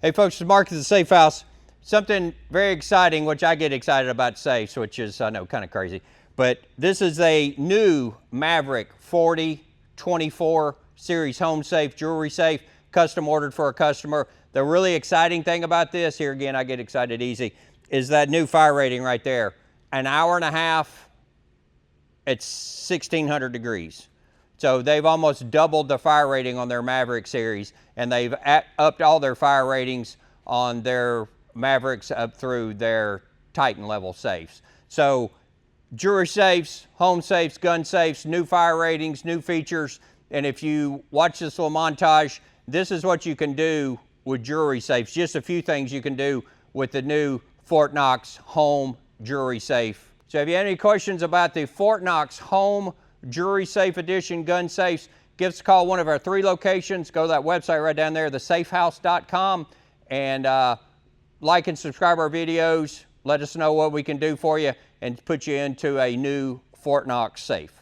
Hey folks, it's Mark at the Safe House. Something very exciting, which I get excited about safes, which is, I know, kind of crazy. But this is a new Maverick 4024 series home safe, jewelry safe, custom ordered for a customer. The really exciting thing about this, here again, I get excited easy, is that new fire rating right there. An hour and a half, it's 1600 degrees. So they've almost doubled the fire rating on their Maverick series, and they've upped all their fire ratings on their Mavericks up through their Titan level safes. So jewelry safes, home safes, gun safes, new fire ratings, new features. And if you watch this little montage, this is what you can do with jewelry safes. Just a few things you can do with the new Fort Knox home jewelry safe. So if you have any questions about the Fort Knox home jewelry safe edition gun safes, give us a call, one of our 3 locations. Go to that website right down there, thesafehouse.com, and like and subscribe our videos. Let us know what we can do for you and put you into a new Fort Knox safe.